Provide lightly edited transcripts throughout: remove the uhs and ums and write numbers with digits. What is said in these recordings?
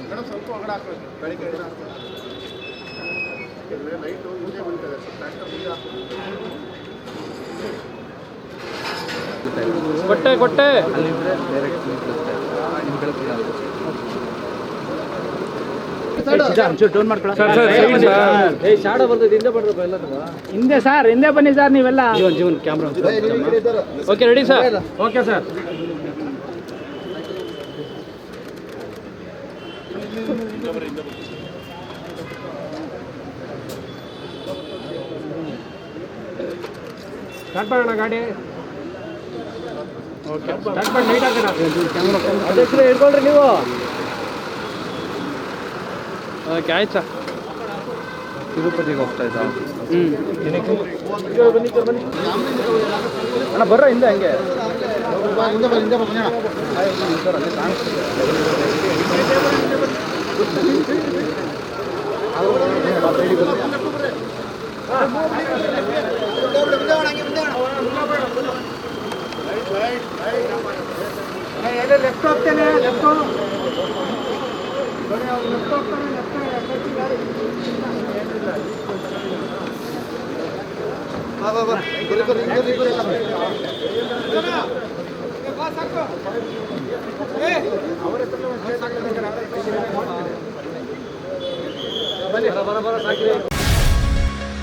Madam ಸ್ವಲ್ಪ ಒಳಗಡೆ ಹಾಕ್ಬೇಕು ಬೆಳಿಗ್ಗೆ ಲೈಟು ಹಿಂದೆ ಬಂದಿದೆ ಟ್ರ್ಯಾಕ್ಟರ್ ಮುಂದೆ ಕೊಟ್ಟೆ ಕೊಟ್ಟೆ ಹಿಂದೆ ಸರ್ ಹಿಂದೆ ಬನ್ನಿ ಸರ್ ನೀವೆಲ್ಲ Jeevan camera okay ready sir okay sir start ಮಾಡೋಣ ಗಾಡಿ ಓಕೆ ಸ್ಟಾರ್ಟ್ ಮಾಡಿ ಲೈಟ್ ಹಾಕೋಣ ಅಧ್ಯಕ್ಷರೇ ಹಿಡ್ಕೊಳ್ರಿ ನೀವು ಓಕೆ ಆಯ್ತು ಸರ್ ತಿರುಪತಿಗೆ ಹೋಗ್ತಾ ಇದ್ದ ಅಣ್ಣ ಬರ್ರ ಹಿಂದೆ ಹಂಗೆ ಲೆಫ್ಟ್ ಹೋಗ್ತೇನೆ ಲೆಫ್ಟ್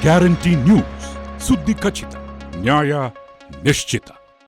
ಗ್ಯಾರಂಟಿ ನ್ಯೂಸ್, ಸುದ್ದಿ ಖಚಿತ, ನ್ಯಾಯ ನಿಶ್ಚಿತ.